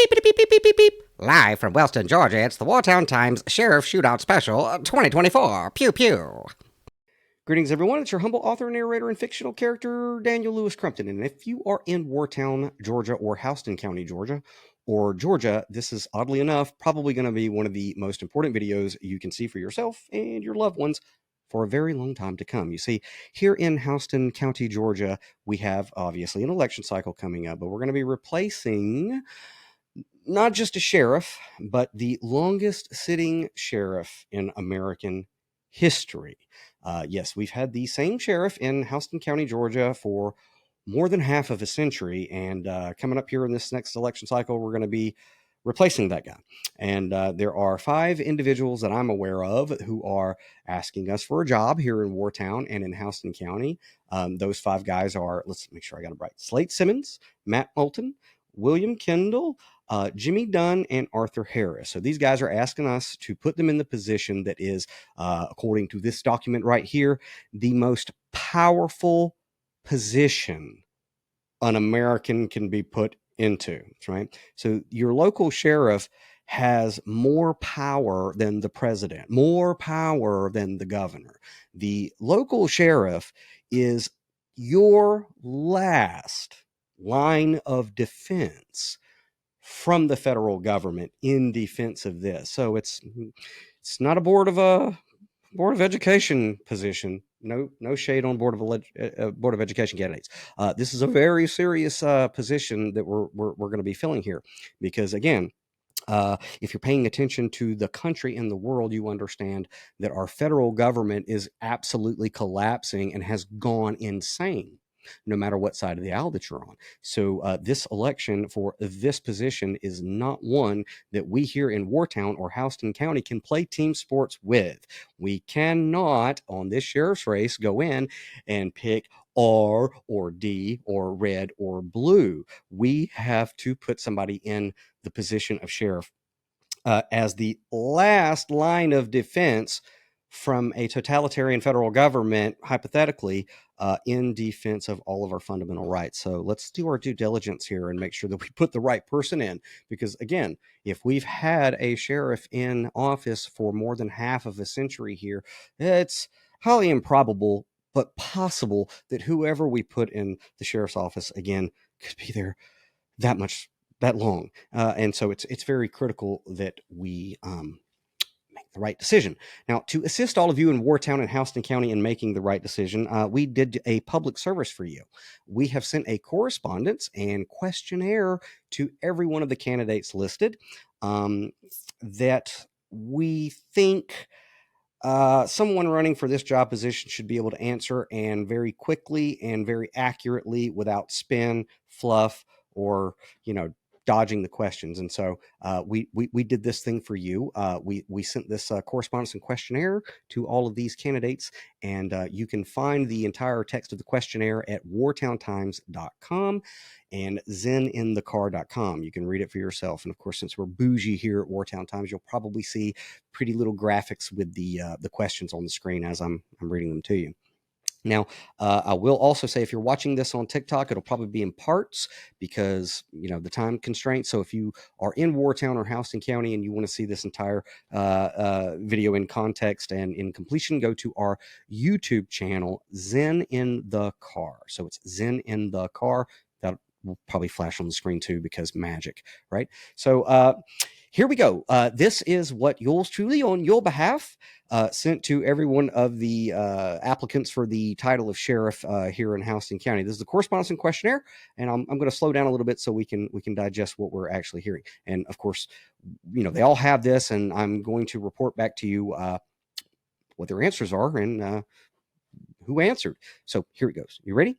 Beep, beep, beep, beep, beep, beep. Live from Wellston, Georgia, it's the Wartown Times Sheriff Shootout Special 2024. Pew, pew. Greetings, everyone. It's your humble author, narrator, and fictional character, Daniel Louis Crumpton. And if you are in Wartown, Georgia, or Houston County, Georgia, this is, oddly enough, probably going to be one of the most important videos you can see for yourself and your loved ones for a very long time to come. You see, here in Houston County, Georgia, we have, obviously, an election cycle coming up, but we're going to be replacing not just a sheriff, but the longest sitting sheriff in American history. Yes, we've had the same sheriff in Houston County, Georgia for more than half of a century. And coming up here in this next election cycle, we're going to be replacing that guy. And there are 5 individuals that I'm aware of who are asking us for a job here in Wartown and in Houston County. Those 5 guys are, let's make sure I got it right, Slate Simmons, Matt Moulton, William Kendall, Jimmy Dunn, and Arthur Harris. So these guys are asking us to put them in the position that is, according to this document right here, the most powerful position an American can be put into, right? So your local sheriff has more power than the president, more power than the governor. The local sheriff is your last line of defense from the federal government in defense of this. So it's not a board of education position. No shade on board of education candidates. This is a very serious position that we're going to be filling here, because again, if you're paying attention to the country and the world, you understand that our federal government is absolutely collapsing and has gone insane, no matter what side of the aisle that you're on. So this election for this position is not one that we here in Wartown or Houston County can play team sports with. We cannot, on this sheriff's race, go in and pick R or D or red or blue. We have to put somebody in the position of sheriff as the last line of defense from a totalitarian federal government, hypothetically, in defense of all of our fundamental rights. So let's do our due diligence here and make sure that we put the right person in. Because again, if we've had a sheriff in office for more than half of a century here, it's highly improbable, but possible, that whoever we put in the sheriff's office, again, could be there that long. And so it's very critical that we make the right decision. Now, to assist all of you in Wartown and Houston County in making the right decision, we did a public service for you. We have sent a correspondence and questionnaire to every one of the candidates listed that we think someone running for this job position should be able to answer, and very quickly and very accurately, without spin, fluff, or dodging the questions. And so we did this thing for you. We sent this correspondence and questionnaire to all of these candidates, and you can find the entire text of the questionnaire at wartowntimes.com and zeninthecar.com. You can read it for yourself. And of course, since we're bougie here at Wartown Times, you'll probably see pretty little graphics with the questions on the screen as I'm reading them to you. Now, I will also say, if you're watching this on TikTok, it'll probably be in parts because, the time constraints. So if you are in Wartown or Houston County and you want to see this entire video in context and in completion, go to our YouTube channel, Zen in the Car. So it's Zen in the Car. That will probably flash on the screen too, because magic, right? So here we go. This is what yours truly, on your behalf, sent to every one of the applicants for the title of sheriff here in Houston County. This is the correspondence and questionnaire, and I'm going to slow down a little bit so we can digest what we're actually hearing. And of course, they all have this, and I'm going to report back to you what their answers are and who answered. So here it goes. You ready?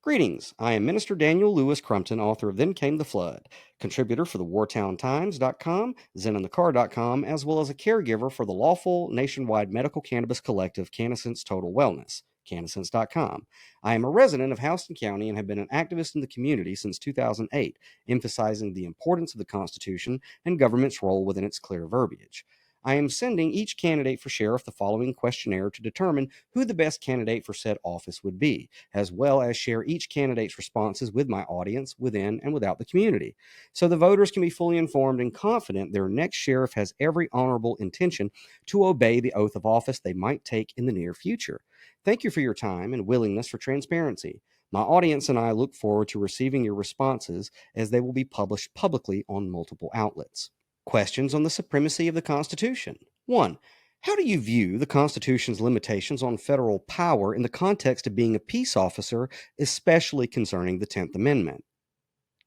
Greetings. I am Minister Daniel Louis Crumpton, author of Then Came the Flood, contributor for the wartowntimes.com, zeninthecar.com, as well as a caregiver for the lawful nationwide medical cannabis collective Cannabis Total Wellness, cannabis.com. I am a resident of Houston County and have been an activist in the community since 2008, emphasizing the importance of the Constitution and government's role within its clear verbiage. I am sending each candidate for sheriff the following questionnaire to determine who the best candidate for said office would be, as well as share each candidate's responses with my audience within and without the community, so the voters can be fully informed and confident their next sheriff has every honorable intention to obey the oath of office they might take in the near future. Thank you for your time and willingness for transparency. My audience and I look forward to receiving your responses as they will be published publicly on multiple outlets. Questions on the supremacy of the Constitution. 1. How do you view the Constitution's limitations on federal power in the context of being a peace officer, especially concerning the 10th Amendment?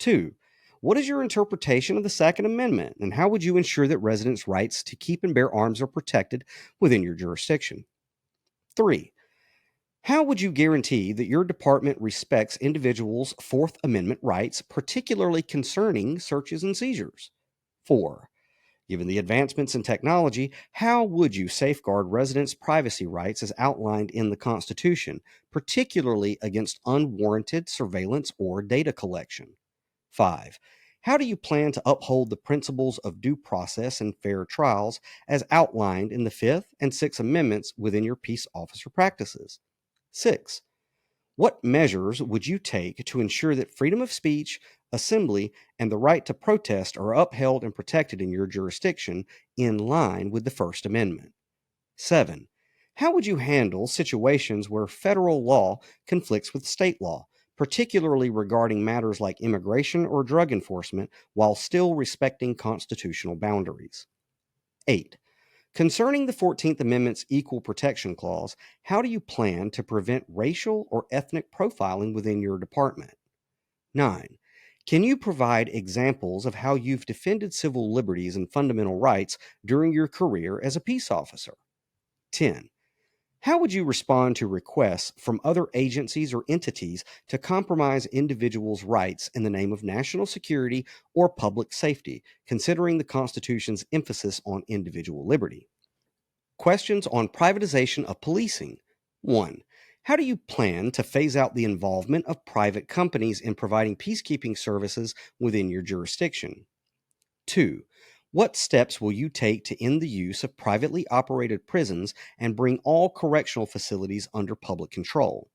2. What is your interpretation of the Second Amendment, and how would you ensure that residents' rights to keep and bear arms are protected within your jurisdiction? 3. How would you guarantee that your department respects individuals' Fourth Amendment rights, particularly concerning searches and seizures? 4. Given the advancements in technology, how would you safeguard residents' privacy rights as outlined in the Constitution, particularly against unwarranted surveillance or data collection? 5. How do you plan to uphold the principles of due process and fair trials as outlined in the Fifth and Sixth Amendments within your peace officer practices? 6. What measures would you take to ensure that freedom of speech, assembly, and the right to protest are upheld and protected in your jurisdiction in line with the First Amendment? 7. How would you handle situations where federal law conflicts with state law, particularly regarding matters like immigration or drug enforcement, while still respecting constitutional boundaries? 8. Concerning the 14th Amendment's Equal Protection Clause, how do you plan to prevent racial or ethnic profiling within your department? 9. Can you provide examples of how you've defended civil liberties and fundamental rights during your career as a peace officer? 10. How would you respond to requests from other agencies or entities to compromise individuals' rights in the name of national security or public safety, considering the Constitution's emphasis on individual liberty? Questions on privatization of policing. 1. How do you plan to phase out the involvement of private companies in providing peacekeeping services within your jurisdiction? 2. What steps will you take to end the use of privately operated prisons and bring all correctional facilities under public control?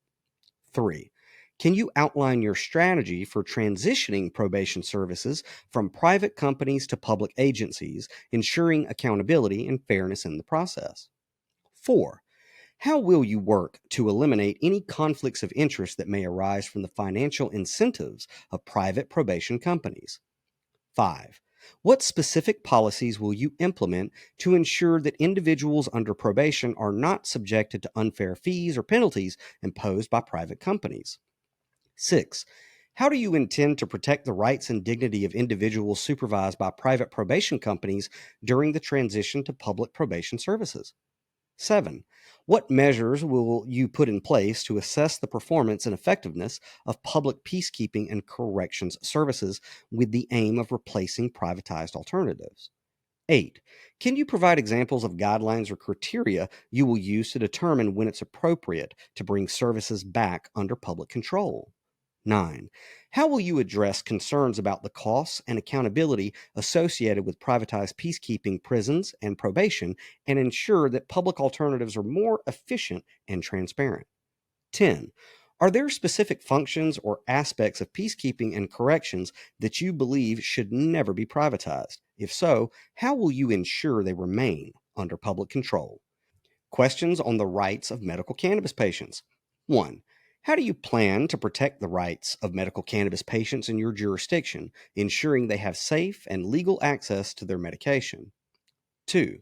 3. Can you outline your strategy for transitioning probation services from private companies to public agencies, ensuring accountability and fairness in the process? 4. How will you work to eliminate any conflicts of interest that may arise from the financial incentives of private probation companies? 5. What specific policies will you implement to ensure that individuals under probation are not subjected to unfair fees or penalties imposed by private companies? 6. How do you intend to protect the rights and dignity of individuals supervised by private probation companies during the transition to public probation services? 7. What measures will you put in place to assess the performance and effectiveness of public peacekeeping and corrections services with the aim of replacing privatized alternatives? 8. Can you provide examples of guidelines or criteria you will use to determine when it's appropriate to bring services back under public control? 9. How will you address concerns about the costs and accountability associated with privatized peacekeeping prisons and probation and ensure that public alternatives are more efficient and transparent? 10. Are there specific functions or aspects of peacekeeping and corrections that you believe should never be privatized? If so, how will you ensure they remain under public control? Questions on the rights of medical cannabis patients. 1. How do you plan to protect the rights of medical cannabis patients in your jurisdiction, ensuring they have safe and legal access to their medication? 2.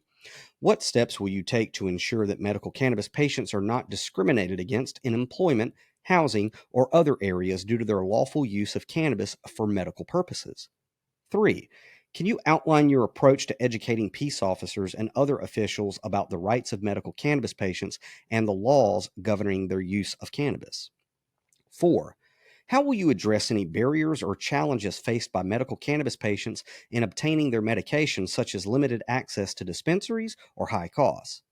What steps will you take to ensure that medical cannabis patients are not discriminated against in employment, housing, or other areas due to their lawful use of cannabis for medical purposes? 3. Can you outline your approach to educating peace officers and other officials about the rights of medical cannabis patients and the laws governing their use of cannabis? 4. How will you address any barriers or challenges faced by medical cannabis patients in obtaining their medications, such as limited access to dispensaries or high costs?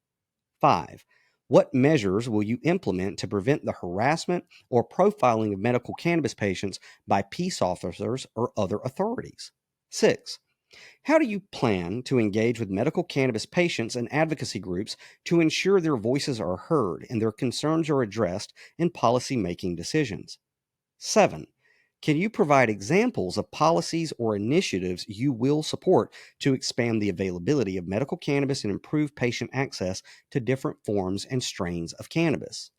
5. What measures will you implement to prevent the harassment or profiling of medical cannabis patients by peace officers or other authorities? 6. How do you plan to engage with medical cannabis patients and advocacy groups to ensure their voices are heard and their concerns are addressed in policy-making decisions? 7. Can you provide examples of policies or initiatives you will support to expand the availability of medical cannabis and improve patient access to different forms and strains of cannabis?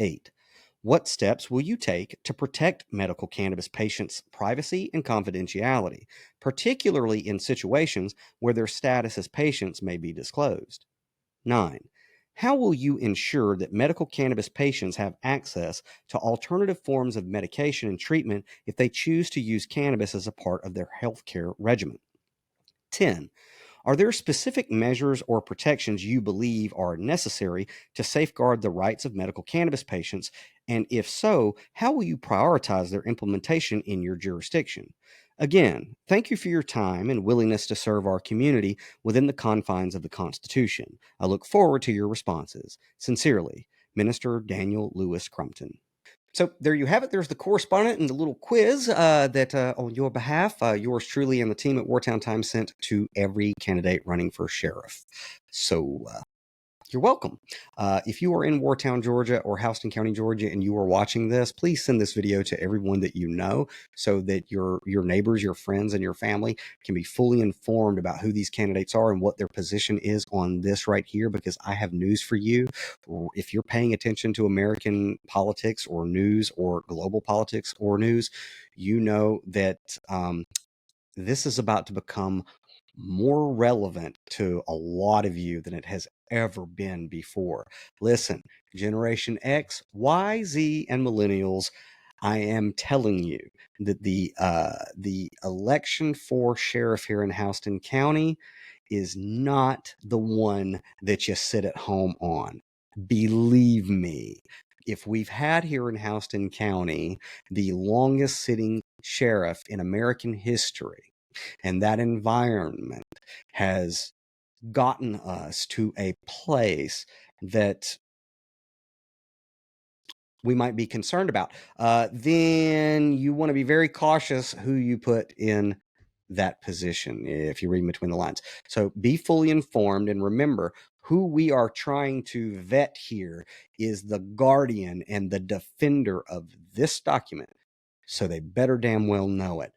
8. What steps will you take to protect medical cannabis patients' privacy and confidentiality, particularly in situations where their status as patients may be disclosed? 9. How will you ensure that medical cannabis patients have access to alternative forms of medication and treatment if they choose to use cannabis as a part of their healthcare regimen? 10. Are there specific measures or protections you believe are necessary to safeguard the rights of medical cannabis patients? And if so, how will you prioritize their implementation in your jurisdiction? Again, thank you for your time and willingness to serve our community within the confines of the Constitution. I look forward to your responses. Sincerely, Minister Daniel Louis Crumpton. So there you have it. There's the correspondent and the little quiz that on your behalf, yours truly and the team at Wartown Times sent to every candidate running for sheriff. So you're welcome. If you are in Wartown, Georgia or Houston County, Georgia, and you are watching this, please send this video to everyone that you know so that your neighbors, your friends, and your family can be fully informed about who these candidates are and what their position is on this right here, because I have news for you. If you're paying attention to American politics or news or global politics or news, you know that this is about to become more relevant to a lot of you than it has ever been before. Listen, Generation X, Y, Z, and Millennials, I am telling you that the election for sheriff here in Houston County is not the one that you sit at home on. Believe me, if we've had here in Houston County the longest sitting sheriff in American history, and that environment has gotten us to a place that we might be concerned about, then you want to be very cautious who you put in that position if you read between the lines. So be fully informed, and remember, who we are trying to vet here is the guardian and the defender of this document. So they better damn well know it.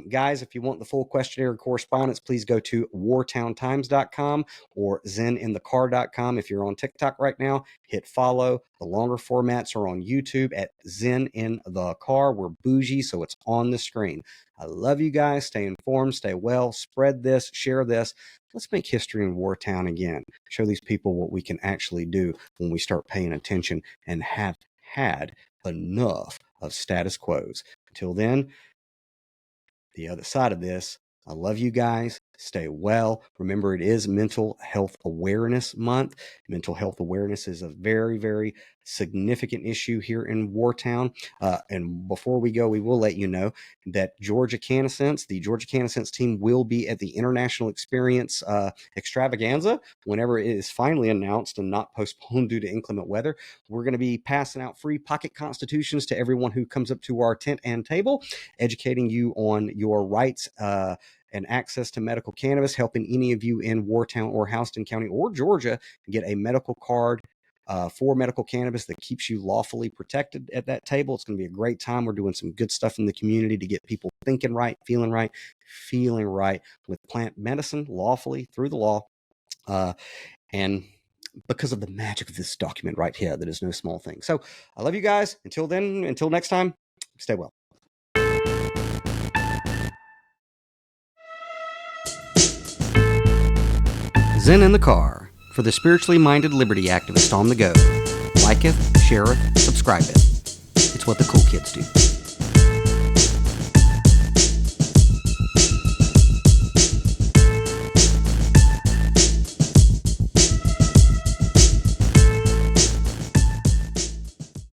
Guys, if you want the full questionnaire correspondence, please go to wartowntimes.com or zeninthecar.com. If you're on TikTok right now, hit follow. The longer formats are on YouTube at Zen in the Car. We're bougie, so it's on the screen. I love you guys. Stay informed, stay well, spread this, share this. Let's make history in Wartown again. Show these people what we can actually do when we start paying attention and have had enough of status quos. Until then, the other side of this, I love you guys. Stay well. Remember, it is Mental Health Awareness Month. Mental health awareness is a very, very significant issue here in Wartown. And before we go, we will let you know that the Georgia Cannasense team will be at the International Experience Extravaganza whenever it is finally announced and not postponed due to inclement weather. We're going to be passing out free pocket constitutions to everyone who comes up to our tent and table, educating you on your rights and access to medical cannabis, helping any of you in Wartown or Houston County or Georgia get a medical card for medical cannabis that keeps you lawfully protected at that table. It's going to be a great time. We're doing some good stuff in the community to get people thinking right, feeling right with plant medicine lawfully through the law. And because of the magic of this document right here, that is no small thing. So I love you guys. Until then, until next time, stay well. Zen in the Car, for the spiritually minded liberty activist on the go. Liketh, shareth, subscribeth. It's what the cool kids do.